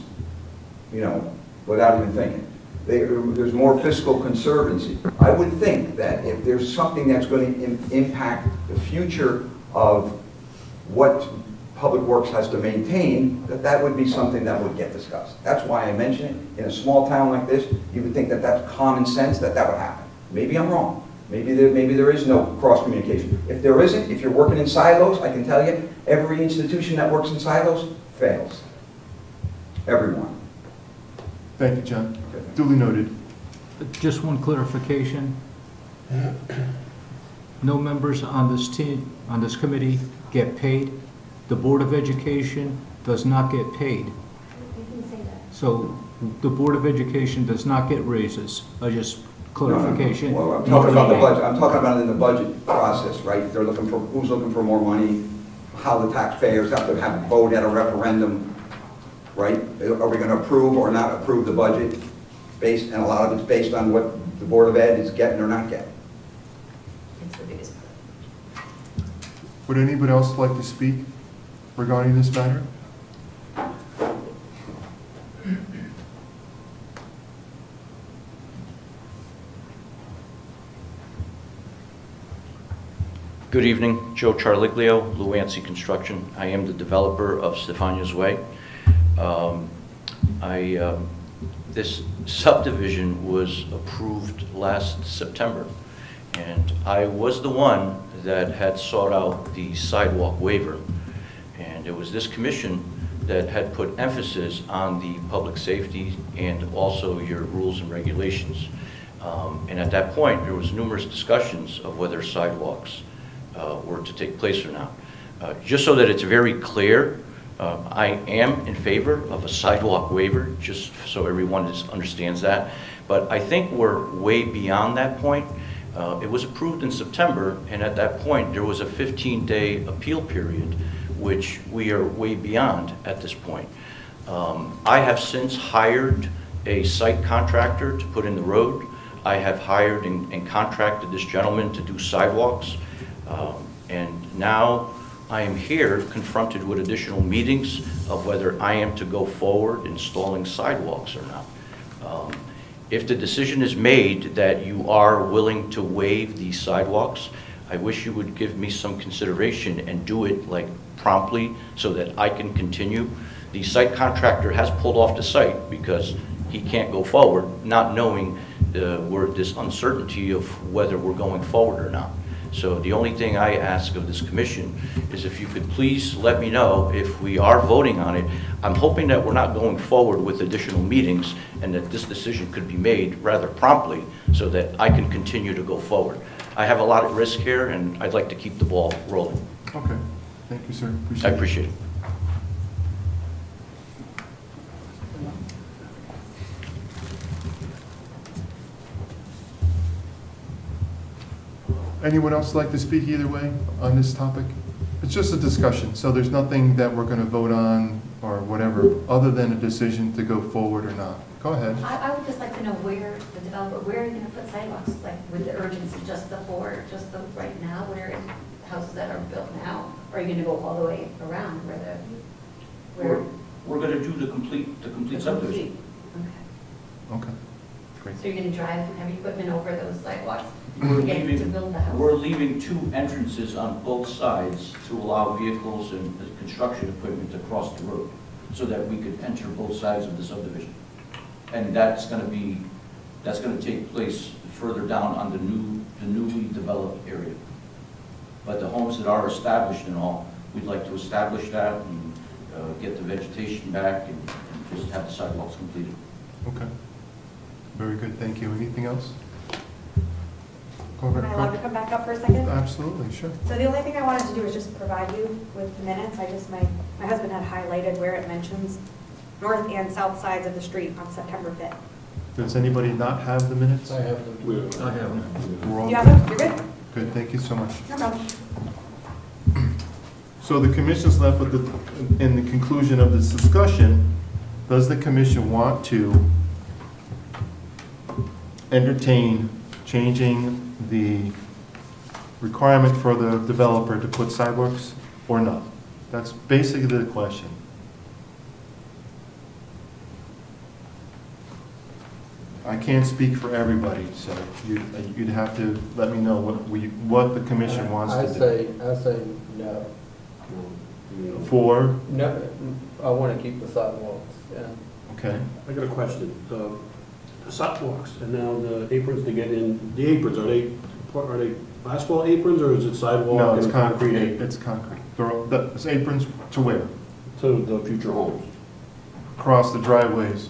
you know, without even thinking. There's more fiscal conservancy. I would think that if there's something that's going to impact the future of what Public Works has to maintain, that would be something that would get discussed. That's why I mention it. In a small town like this, you would think that that's common sense that would happen. Maybe I'm wrong. Maybe there is no cross communication. If there isn't, if you're working in silos, I can tell you, every institution that works in silos fails. Everyone. Thank you, John. Duly noted. Just one clarification. No members on this team, on this committee get paid. The Board of Education does not get paid. You can say that. So the Board of Education does not get raises. Just clarification. No. Well, I'm talking about the budget. I'm talking about it in the budget process, right? They're looking for, who's looking for more money, how the taxpayers have to have a vote at a referendum, right? Are we going to approve or not approve the budget? And a lot of it's based on what the Board of Ed is getting or not getting. It's the biggest. Would anybody else like to speak regarding this matter? Good evening, Joe Charliglio, Luancy Construction. I am the developer of Stefania's Way. This subdivision was approved last September, and I was the one that had sought out the sidewalk waiver. And it was this commission that had put emphasis on the public safety and also your rules and regulations. And at that point, there was numerous discussions of whether sidewalks were to take place or not. Just so that it's very clear, I am in favor of a sidewalk waiver, just so everyone understands that. But I think we're way beyond that point. It was approved in September, and at that point, there was a 15-day appeal period, which we are way beyond at this point. I have since hired a site contractor to put in the road. I have hired and contracted this gentleman to do sidewalks. And now I am here confronted with additional meetings of whether I am to go forward installing sidewalks or not. If the decision is made that you are willing to waive these sidewalks, I wish you would give me some consideration and do it like promptly so that I can continue. The site contractor has pulled off the site because he can't go forward, not knowing this uncertainty of whether we're going forward or not. So the only thing I ask of this commission is if you could please let me know if we are voting on it. I'm hoping that we're not going forward with additional meetings and that this decision could be made rather promptly so that I can continue to go forward. I have a lot at risk here, and I'd like to keep the ball rolling. Okay, thank you, sir. I appreciate it. Anyone else like to speak either way on this topic? It's just a discussion, so there's nothing that we're gonna vote on or whatever, other than a decision to go forward or not. Go ahead. I would just like to know where the developer, where are you gonna put sidewalks, like with the urgency, just the right now, where is houses that are built now? Or are you gonna go all the way around where We're going to do the complete subdivision. Okay. Okay, great. So you're gonna drive heavy equipment over those sidewalks We're to get to leaving, build the house? we're leaving 2 entrances on both sides to allow vehicles and construction equipment to cross the road, so that we could enter both sides of the subdivision. And that's going to take place further down on the newly developed area. But the homes that are established and all, we'd like to establish that and get the vegetation back and just have the sidewalks completed. Okay. Very good, thank you. Anything else? Go Am ahead. I allowed to come back up for a second? Absolutely, sure. So the only thing I wanted to do is just provide you with the minutes. My husband had highlighted where it mentions north and south sides of the street on September 5th. Does anybody not have the minutes? I have them. I have them. We're all You have them? You're good? good, thank you so much. No problem. So the commission's left with in the conclusion of this discussion, does the commission want to entertain changing the requirement for the developer to put sidewalks or not? That's basically the question. I can't speak for everybody, so you'd have to let me know what the commission wants to do. I say no. For, No, I want to keep the sidewalks, yeah. okay, I got a question. The sidewalks and now the aprons to get in, the aprons, are they asphalt aprons or is it sidewalk? no, it's and concrete, it's concrete. It's aprons to where? To the future homes. Across the driveways.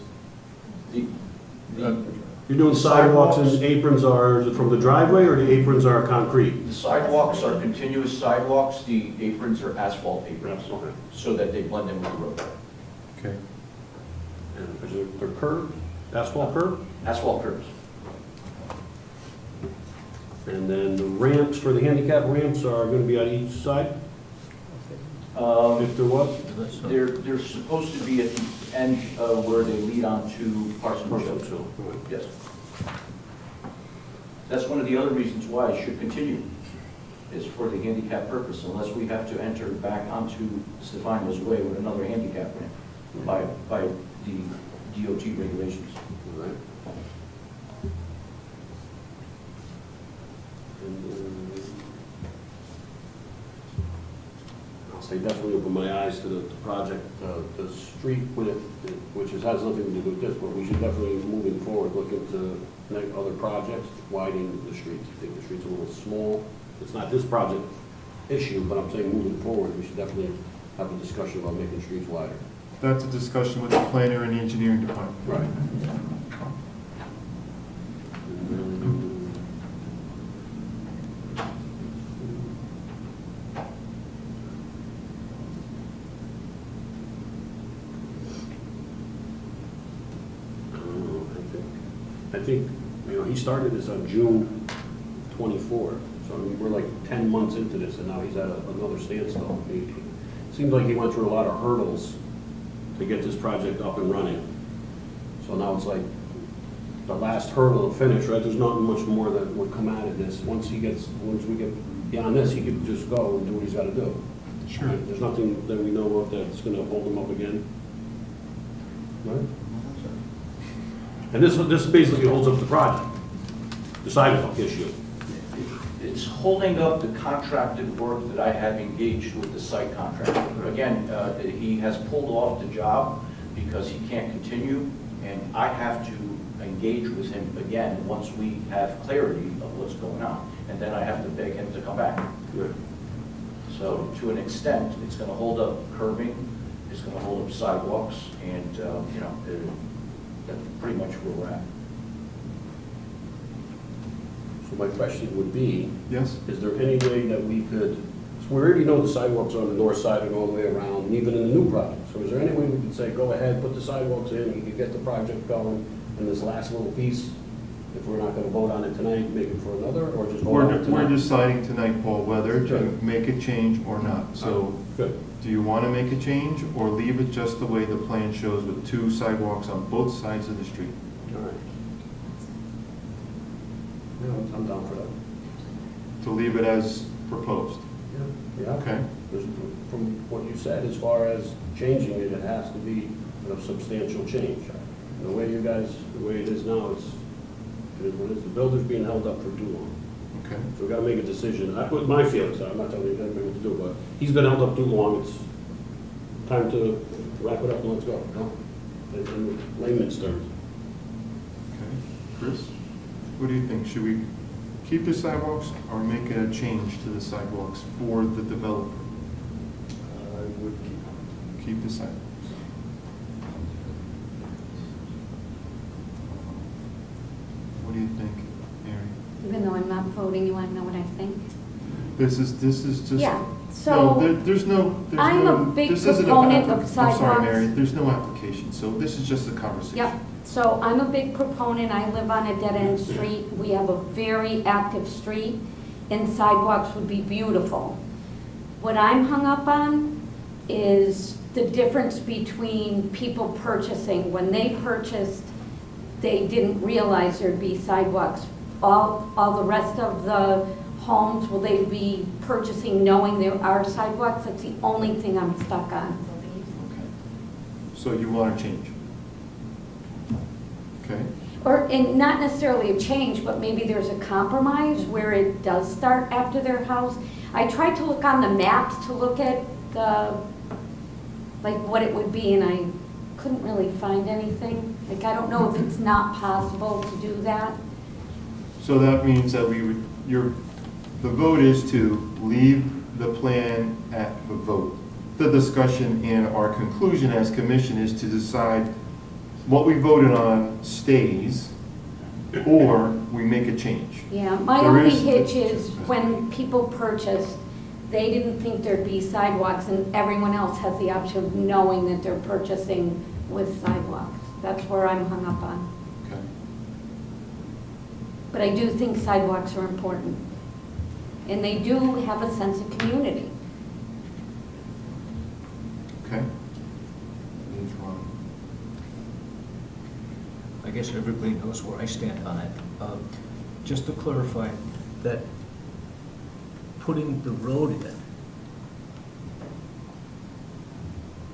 You're doing sidewalks and aprons are, is it from the driveway or the aprons are concrete? The sidewalks are continuous sidewalks, the aprons are asphalt aprons, Okay. so that they blend in with the road. Okay. And is there curbs, asphalt curb? Asphalt curbs. And then the ramps for the handicap ramps are going to be on each side, if there was? They're supposed to be at the end where they lead on to Parsons Parsons Hill. Hill, right. Yes. That's one of the other reasons why it should continue, is for the handicap purpose, unless we have to enter back onto Stefano's Way with another handicap ramp by the DOT regulations. All right. And, I'll say definitely open my eyes to the project, the street, which has nothing to do with this, but we should definitely, moving forward, look into other projects, widening the streets. I think the street's a little small. It's not this project issue, but I'm saying moving forward, we should definitely have a discussion about making streets wider. That's a discussion with the planner and the engineering department. Right. I think, he started this on June 24, so I mean, we're like 10 months into this, and now he's at another standstill. It seems like he went through a lot of hurdles to get this project up and running. So now it's like the last hurdle to finish, right? There's not much more that would come out of this. Once we get beyond this, he could just go and do what he's got to do. Sure. Right? There's nothing that we know of that's going to hold him up again. Right? And this basically holds up the project, the sidewalk issue. It's holding up the contracted work that I have engaged with the site contractor. Again, he has pulled off the job because he can't continue, and I have to engage with him again once we have clarity of what's going on. And then I have to beg him to come back. Right. So to an extent, it's going to hold up curbing, it's going to hold up sidewalks, and, that's pretty much where we're at. So my question would be, Yes? is there any way that we could, so we already know the sidewalks are on the north side and all the way around, and even in the new project. So is there any way we could say, go ahead, put the sidewalks in, you could get the project going, and this last little piece, if we're not gonna vote on it tonight, make it for another, or just vote on it We're tonight? deciding tonight, Paul, whether to Sure. make a change or not. So Good. do you want to make a change or leave it just the way the plan shows with 2 sidewalks on both sides of the street? All right. Yeah, I'm down for that. To leave it as proposed? Yeah. Okay. Because from what you said, as far as changing it, it has to be a substantial change. And the way you guys, the way it is now, it is what it is. The builder's being held up for too long. Okay. So we gotta make a decision. I put my feelings out, I'm not telling you what to do, but he's been held up too long. It's time to wrap it up and let's go, no? In layman's terms. Okay. Chris, what do you think? Should we keep the sidewalks or make a change to the sidewalks for the developer? I would Keep the sidewalks. What do you think, Mary? Even though I'm not voting, you want to know what I think? This is just. Yeah, No, so there's no. I'm a big proponent of I'm sorry, sidewalks. Mary, there's no application, so this is just a conversation. Yep, so I'm a big proponent, I live on a dead-end street, we have a very active street, and sidewalks would be beautiful. What I'm hung up on is the difference between people purchasing. When they purchased, they didn't realize there'd be sidewalks. All the rest of the homes, will they be purchasing knowing there are sidewalks? That's the only thing I'm stuck on. Okay. So you want to change? Okay. Or, and not necessarily a change, but maybe there's a compromise where it does start after their house. I tried to look on the maps to look at the, like what it would be, and I couldn't really find anything. Like, I don't know if it's not possible to do that. So that means that the vote is to leave the plan at the vote. The discussion and our conclusion as commission is to decide what we voted on stays or we make a change. Yeah, my There only is- hitch is when people purchased, they didn't think there'd be sidewalks, and everyone else has the option of knowing that they're purchasing with sidewalks. That's where I'm hung up on. Okay. But I do think sidewalks are important. And they do have a sense of community. Okay. Ms. Ron. I guess everybody knows where I stand on it. Just to clarify, that putting the road in,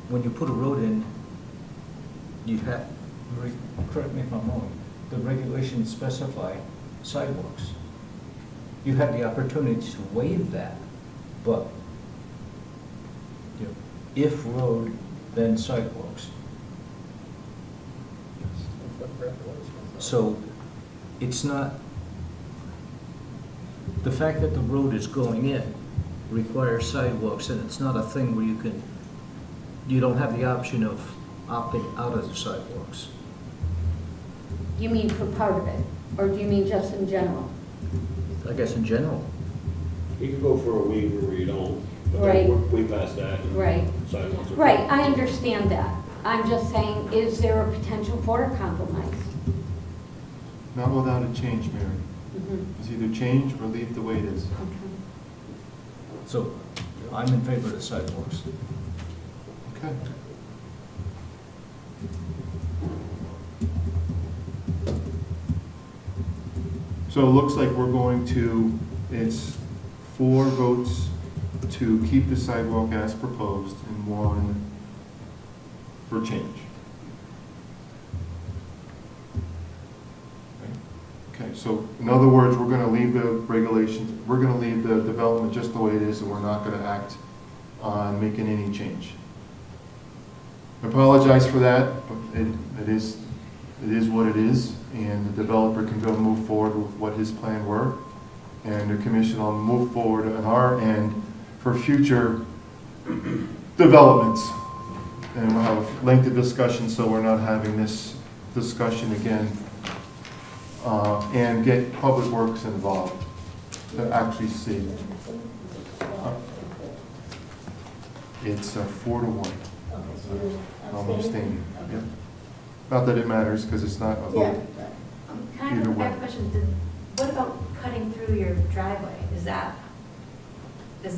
when you put a road in, you have, correct me if I'm wrong, the regulations specify sidewalks. You have the opportunity to waive that, but you know, if road, then sidewalks. So it's not, the fact that the road is going in requires sidewalks, and it's not a thing where you don't have the option of opting out of the sidewalks. You mean for part of it, or do you mean just in general? I guess in general. You could go for a waiver where you don't, but Right. then we're way past that. and Right. sidewalks are- Right, I understand that. I'm just saying, is there a potential for a compromise? Not without a change, Mary. Mhm. It's either change or leave the way it is. Okay. So I'm in favor of the sidewalks. Okay. So it looks like we're going to, it's 4 votes to keep the sidewalk as proposed and 1 for change. Okay, so in other words, we're going to leave the regulations, we're going to leave the development just the way it is, and we're not going to act on making any change. I apologize for that, but it is what it is, and the developer can go move forward with what his plan were, and the commission will move forward on our end for future developments. And we'll have a lengthy discussion, so we're not having this discussion again and get Public Works involved to actually see. It's 4-1. I'm abstaining. Yep. Not that it matters, because it's not a vote. Can Either I way. have a question? What about cutting through your driveway?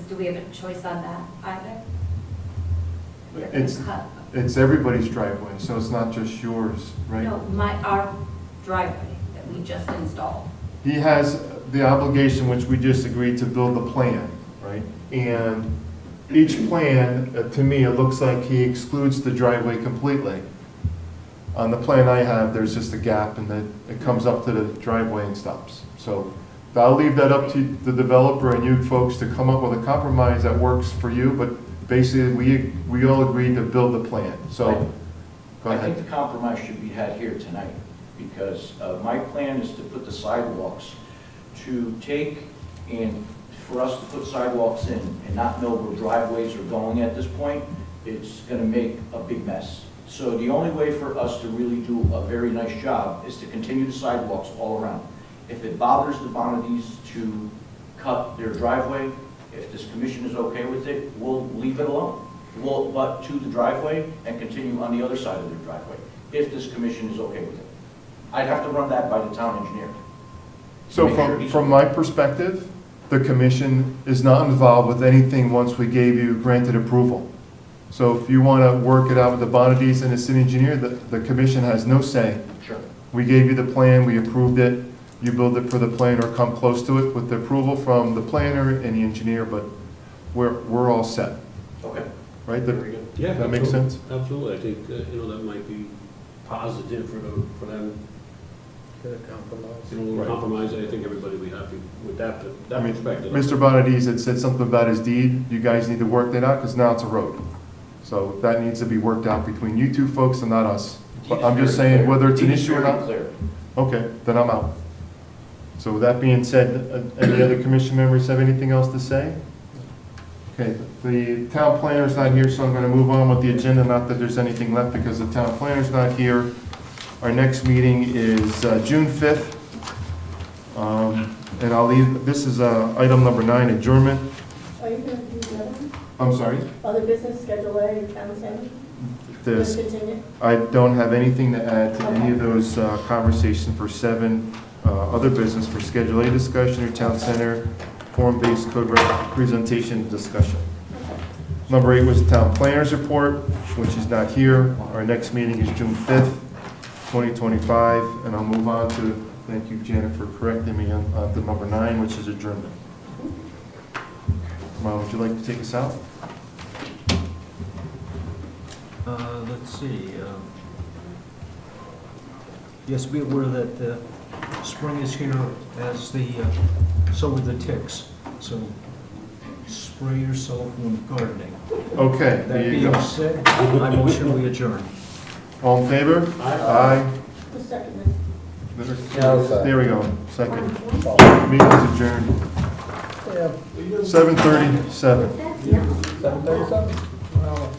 Do we have a choice on that either? We're gonna It's, cut- it's everybody's driveway, so it's not just yours, right? No, our driveway that we just installed. He has the obligation, which we just agreed, to build the plan, right? And each plan, to me, it looks like he excludes the driveway completely. On the plan I have, there's just a gap and then it comes up to the driveway and stops. So I'll leave that up to the developer and you folks to come up with a compromise that works for you, but basically, we all agreed to build the plan, so, go I think ahead. the compromise should be had here tonight, because my plan is to put the sidewalks, to take and for us to put sidewalks in and not know where driveways are going at this point, it's gonna make a big mess. So the only way for us to really do a very nice job is to continue the sidewalks all around. If it bothers the Bonadis to cut their driveway, if this commission is okay with it, we'll leave it alone. We'll butt to the driveway and continue on the other side of their driveway, if this commission is okay with it. I'd have to run that by the town engineer. So Make sure he's from okay. my perspective, the commission is not involved with anything once we gave you granted approval. So if you want to work it out with the Bonadis and the city engineer, the commission has no say. Sure. We gave you the plan, we approved it, you build it for the plan or come close to it with the approval from the planner and the engineer, but we're all set, Okay. right? Very good. Yeah. That makes sense? Absolutely. I think, that might be positive for them. Get a compromise. Right. Compromise, I think everybody will be happy with that I mean, perspective. Mr. Bonadis had said something about his deed, you guys need to work that out, because now it's a road. So that needs to be worked out between you two folks and not us. But I'm just saying, whether it's an issue or not, Clear. okay, then I'm out. So with that being said, any other commission members have anything else to say? Okay, the town planner's not here, so I'm gonna move on with the agenda, not that there's anything left because the town planner's not here. Our next meeting is June 5th. And I'll leave, this is item number 9, adjournment. Are you going to do the other one? I'm sorry? Other business, Schedule A, Town Center? This, Just continue? I don't have anything to add to any of those conversations for 7, other business for Schedule A discussion or Town Center, form-based code representation discussion. Number 8 was the town planner's report, which is not here. Our next meeting is June 5th, 2025, and I'll move on to, thank you, Janet, for correcting me on the number 9, which is adjournment. Ron, would you like to take us out? Let's see. Yes, be aware that spring is here as so are the ticks. So spray yourself when gardening. Okay, That there you being go. said, I motion we adjourn. All in favor? Aye. The second There we go, second. Meeting is adjourned. Yeah. 7:37. 7:37? Well,